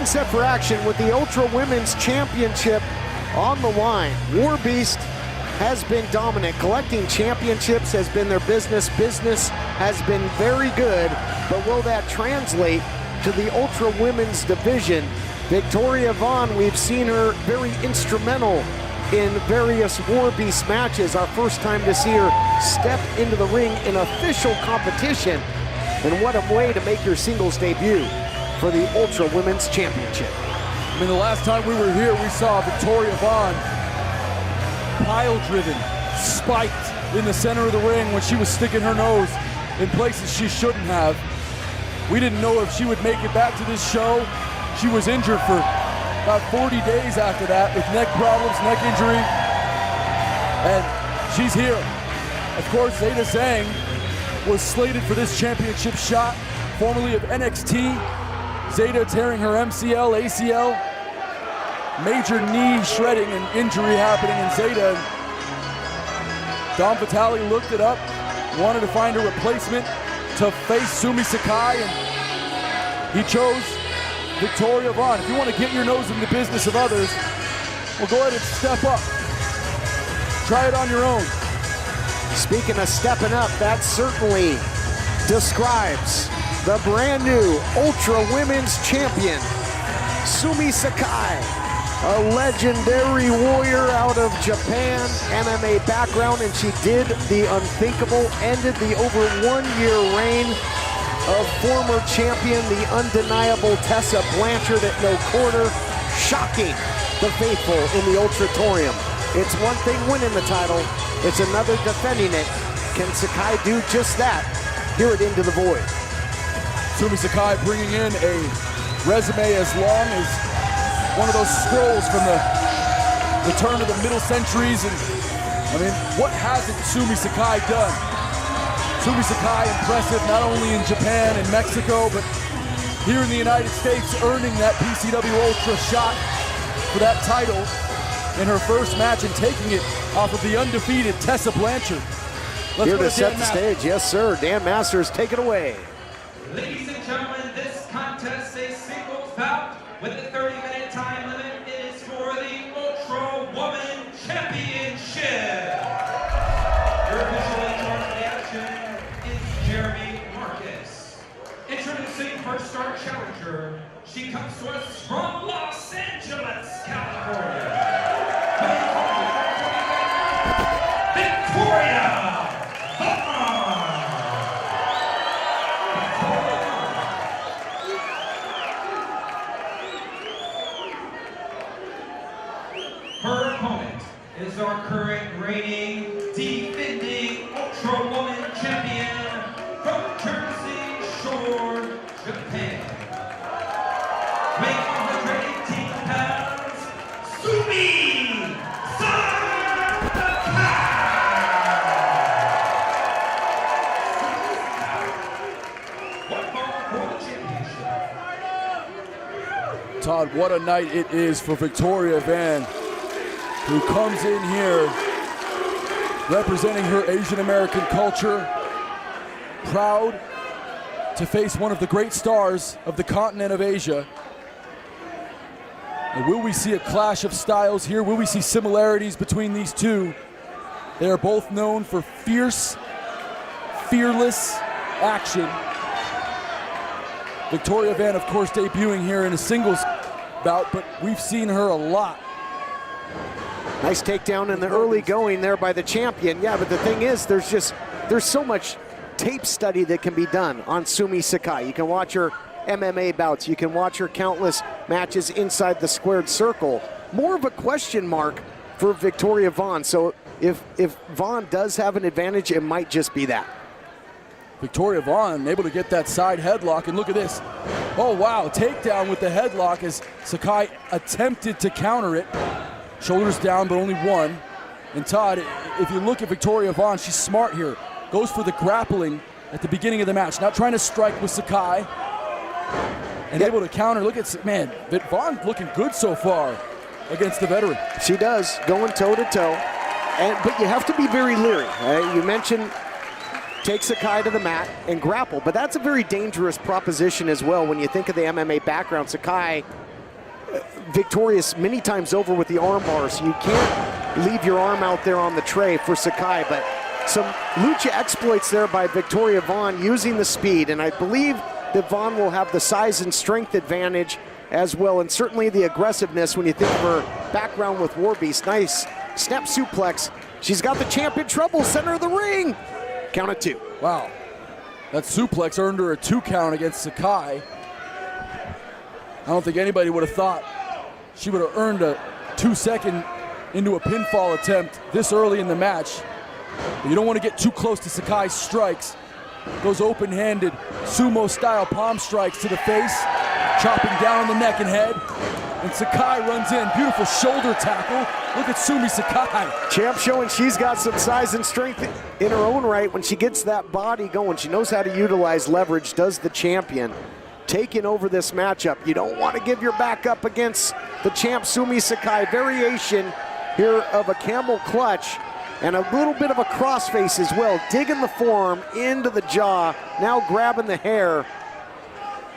getting set for action with the Ultra Women's Championship on the line. War Beast has been dominant. Collecting championships has been their business. Business has been very good, but will that translate to the Ultra Women's division? Victorya Vaughn, we've seen her very instrumental in various War Beast matches. Our first time to see her step into the ring in official competition. And what a way to make your singles debut for the Ultra Women's Championship. I mean, the last time we were here, we saw Victorya Vaughn pile-driven, spiked in the center of the ring when she was sticking her nose in places she shouldn't have. We didn't know if she would make it back to this show. She was injured for about 40 days after that with neck problems, neck injury, and she's here. Of course, Zeta Zhang was slated for this championship shot, formerly of NXT. Zeta tearing her MCL, ACL, major knee shredding and injury happening in Zeta. Don Vitale looked it up, wanted to find a replacement to face Sumie Sakai, and he chose Victorya Vaughn. If you want to get your nose in the business of others, well, go ahead and step up. Try it on your own. Speaking of stepping up, that certainly describes the brand new Ultra Women's Champion, Sumie Sakai, a legendary warrior out of Japan, MMA background, and she did the unthinkable, ended the over 1 year reign of former champion, the undeniable Tessa Blanchard at no corner, shocking the faithful in the Ultratorium. It's one thing winning the title, it's another defending it. Can Sakai do just that? Hear it Into the Void. Sumie Sakai bringing in a resume as long as one of those scrolls from the turn of the middle centuries. And I mean, what hasn't Sumie Sakai done? Sumie Sakai impressive not only in Japan and Mexico, but here in the United States, earning that PCW Ultra shot for that title in her first match and taking it off of the undefeated Tessa Blanchard. Let's here go to to set Dan the Masters. stage, yes sir, Dan Masters, take it away. Ladies and gentlemen, this contest is a singles bout with a 30-minute time limit. It is for the Ultra Woman Championship. Your official in charge of the action is Jeremy Marcus. Introducing first star challenger, she comes to us from Los Angeles, California. Victorya Her opponent is our current reigning, defending Ultra Woman Champion from Jersey Shore, Japan. Weighing 118 pounds, Sumie Sakai! One more for the championship. Todd, what a night it is for Victorya Vaughn, who comes in here representing her Asian American culture, proud to face one of the great stars of the continent of Asia. And will we see a clash of styles here? Will we see similarities between these two? They are both known for fierce, fearless action. Victorya Vaughn, of course, debuting here in a singles bout, but we've seen her a lot. Nice takedown in the early going there by the champion. Yeah, but the thing is, there's so much tape study that can be done on Sumie Sakai. You can watch her MMA bouts. You can watch her countless matches inside the squared circle. More of a question mark for Victorya Vaughn. So if Vaughn does have an advantage, it might just be that. Victorya Vaughn able to get that side headlock, and look at this. Oh wow, takedown with the headlock as Sakai attempted to counter it. Shoulders down, but only one. And Todd, if you look at Victorya Vaughn, she's smart here. Goes for the grappling at the beginning of the match, not trying to strike with Sakai. And able to counter. Look at, man, Vaughn looking good so far against the veteran. She does, going toe-to-toe. But you have to be very leery. You mentioned take Sakai to the mat and grapple, but that's a very dangerous proposition as well when you think of the MMA background. Sakai victorious many times over with the arm bar, so you can't leave your arm out there on the tray for Sakai. But some lucha exploits there by Victorya Vaughn using the speed, and I believe that Vaughn will have the size and strength advantage as well, and certainly the aggressiveness when you think of her background with War Beast. Nice snap suplex. She's got the champ in trouble, center of the ring. Count it 2. Wow. That suplex earned her a 2 count against Sakai. I don't think anybody would have thought she would have earned a 2-second into a pinfall attempt this early in the match. But you don't want to get too close to Sakai's strikes. Those open-handed sumo-style palm strikes to the face, chopping down on the neck and head. And Sakai runs in, beautiful shoulder tackle. Look at Sumie Sakai. Champ showing she's got some size and strength in her own right when she gets that body going. She knows how to utilize leverage, does the champion. Taking over this matchup. You don't want to give your back up against the champ Sumie Sakai. Variation here of a camel clutch and a little bit of a crossface as well. Digging the forearm into the jaw, now grabbing the hair.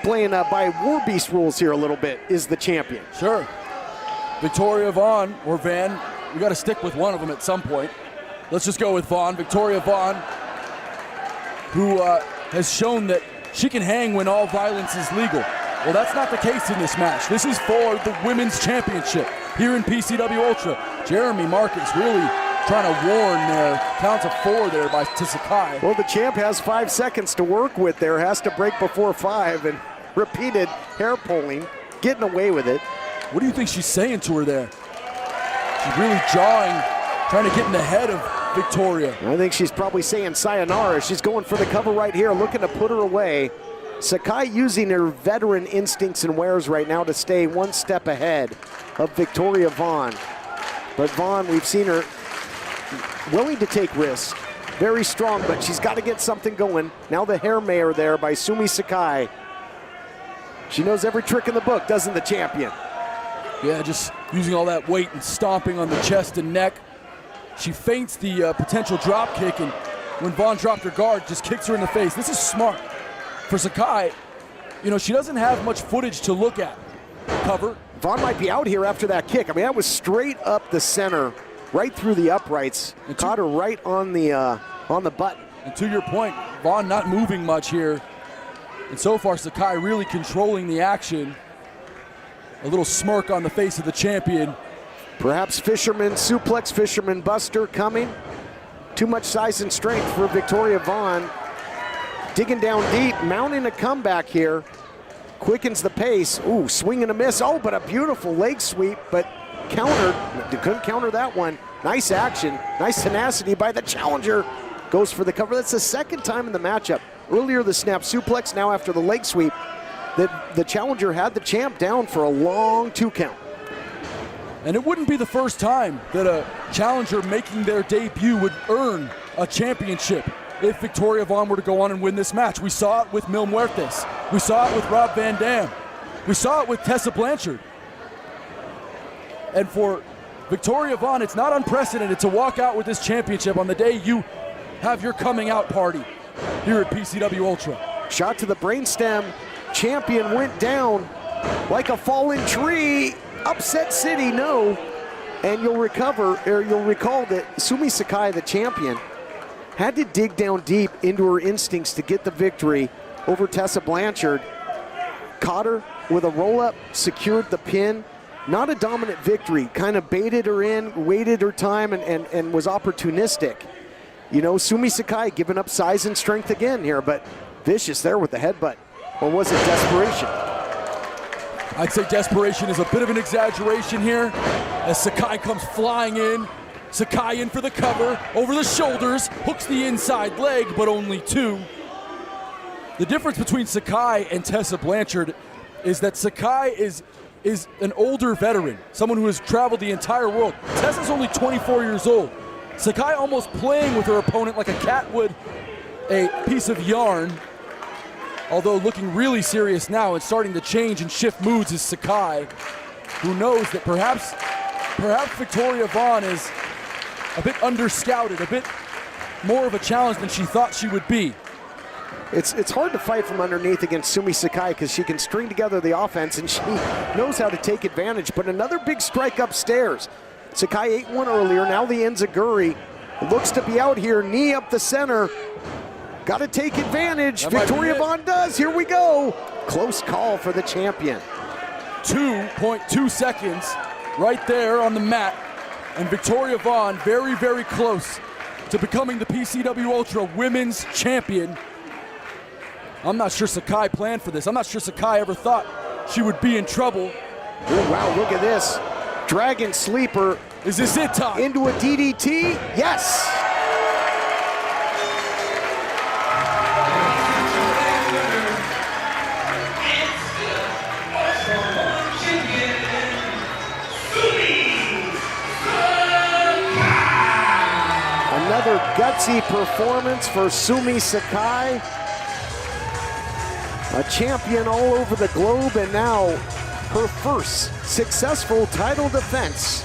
Playing by War Beast rules here a little bit, is the champion. Sure. Victorya Vaughn, or Van, we got to stick with one of them at some point. Let's just go with Vaughn. Victorya Vaughn, who has shown that she can hang when all violence is legal. Well, that's not the case in this match. This is for the Women's Championship here in PCW Ultra. Jeremy Marcus really trying to warn there. Counts of 4 there to Sakai. Well, the champ has 5 seconds to work with there. Has to break before 5, and repeated hair pulling, getting away with it. What do you think she's saying to her there? She's really jawing, trying to get in the head of Victorya. I think she's probably saying sayonara. She's going for the cover right here, looking to put her away. Sakai using her veteran instincts and wares right now to stay 1 step ahead of Victorya Vaughn. But Vaughn, we've seen her willing to take risks, very strong, but she's got to get something going. Now the hair mayor there by Sumie Sakai. She knows every trick in the book, doesn't the champion? Yeah, just using all that weight and stomping on the chest and neck. She feints the potential drop kick, and when Vaughn dropped her guard, just kicks her in the face. This is smart. For Sakai, you know, she doesn't have much footage to look at. Cover. Vaughn might be out here after that kick. I mean, that was straight up the center, right through the uprights. Caught her right on the button. And to your point, Vaughn not moving much here. And so far, Sakai really controlling the action. A little smirk on the face of the champion. Perhaps fisherman suplex, fisherman buster coming. Too much size and strength for Victorya Vaughn. Digging down deep, mounting a comeback here. Quickens the pace. Ooh, swing and a miss. Oh, but a beautiful leg sweep, but countered. Couldn't counter that one. Nice action, nice tenacity by the challenger. Goes for the cover. That's the 2nd time in the matchup. Earlier the snap suplex, now after the leg sweep, that the challenger had the champ down for a long 2 count. And it wouldn't be the first time that a challenger making their debut would earn a championship if Victorya Vaughn were to go on and win this match. We saw it with Mil Muertes. We saw it with Rob Van Dam. We saw it with Tessa Blanchard. And for Victorya Vaughn, it's not unprecedented to walk out with this championship on the day you have your coming out party here at PCW Ultra. Shot to the brainstem. Champion went down like a fallen tree. Upset City, no. And you'll recall that Sumie Sakai, the champion, had to dig down deep into her instincts to get the victory over Tessa Blanchard. Caught her with a roll-up, secured the pin. Not a dominant victory, kind of baited her in, waited her time, and was opportunistic. You know, Sumie Sakai giving up size and strength again here, but vicious there with the headbutt. Or was it desperation? I'd say desperation is a bit of an exaggeration here as Sakai comes flying in. Sakai in for the cover, over the shoulders, hooks the inside leg, but only 2. The difference between Sakai and Tessa Blanchard is that Sakai is an older veteran, someone who has traveled the entire world. Tessa's only 24 years old. Sakai almost playing with her opponent like a cat would a piece of yarn, although looking really serious now and starting to change and shift moods is Sakai, who knows that perhaps Victorya Vaughn is a bit under-scouted, a bit more of a challenge than she thought she would be. It's hard to fight from underneath against Sumie Sakai because she can string together the offense and she knows how to take advantage. But another big strike upstairs. Sakai 8-1 earlier, now the enziguri. Looks to be out here, knee up the center. Got to take advantage. Victorya Vaughn does, here we go. Close call for the champion. 2.2 seconds right there on the mat. And Victorya Vaughn very, very close to becoming the PCW Ultra Women's Champion. I'm not sure Sakai planned for this. I'm not sure Sakai ever thought she would be in trouble. Oh, wow, look at this. Dragon Sleeper. Is this it, Todd? Into a DDT? Yes! Another gutsy performance for Sumie Sakai. A champion all over the globe, and now her first successful title defense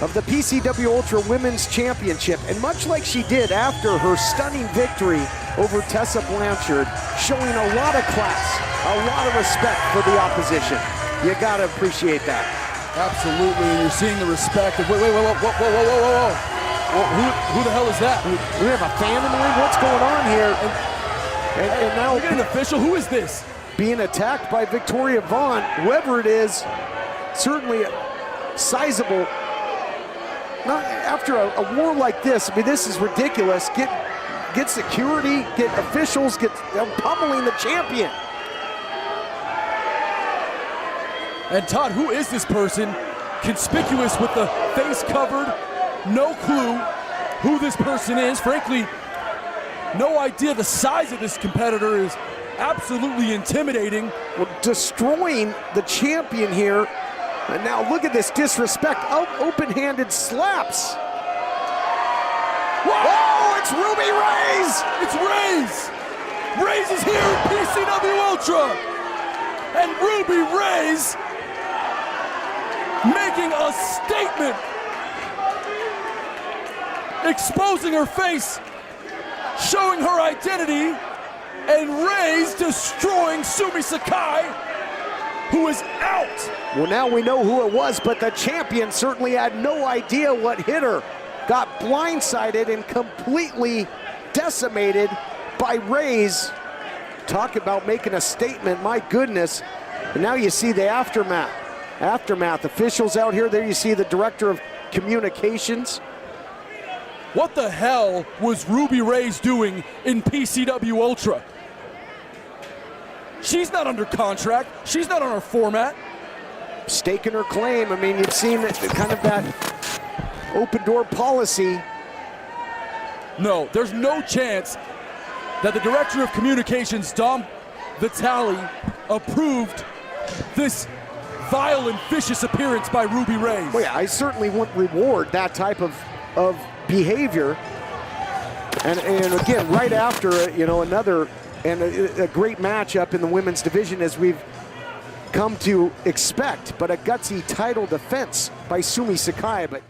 of the PCW Ultra Women's Championship. And much like she did after her stunning victory over Tessa Blanchard, showing a lot of class, a lot of respect for the opposition. You gotta appreciate that. Absolutely, and you're seeing the respect. Whoa. Who the hell is that? We have a fan in the ring? What's going on here? And now we get an official. Who is this? Being attacked by Victorya Vaughn. Whoever it is, certainly sizable. Not after a war like this. I mean, this is ridiculous. Get security, get officials, get pummeling the champion. And Todd, who is this person? Conspicuous with the face covered. No clue who this person is. Frankly, no idea. The size of this competitor is absolutely intimidating. Well, destroying the champion here. And now look at this disrespect. Open-handed slaps. Whoa! Oh, it's Ruby Reyes! It's Reyes! Reyes is here in PCW Ultra! And Ruby Reyes making a statement. Exposing her face, showing her identity, and Reyes destroying Sumie Sakai, who is out. Well, now we know who it was, but the champion certainly had no idea what hit her. Got blindsided and completely decimated by Reyes. Talk about making a statement, my goodness. And now you see the aftermath. Officials out here, there you see the director of communications. What the hell was Ruby Reyes doing in PCW Ultra? She's not under contract. She's not on our format. Staking her claim. I mean, you've seen kind of that open door policy. No, there's no chance that the director of communications, Dom Vitale, approved this vile and vicious appearance by Ruby Reyes. Well, yeah, I certainly wouldn't reward that type of behavior. And again, right after another and a great matchup in the women's division as we've come to expect, but a gutsy title defense by Sumie Sakai. But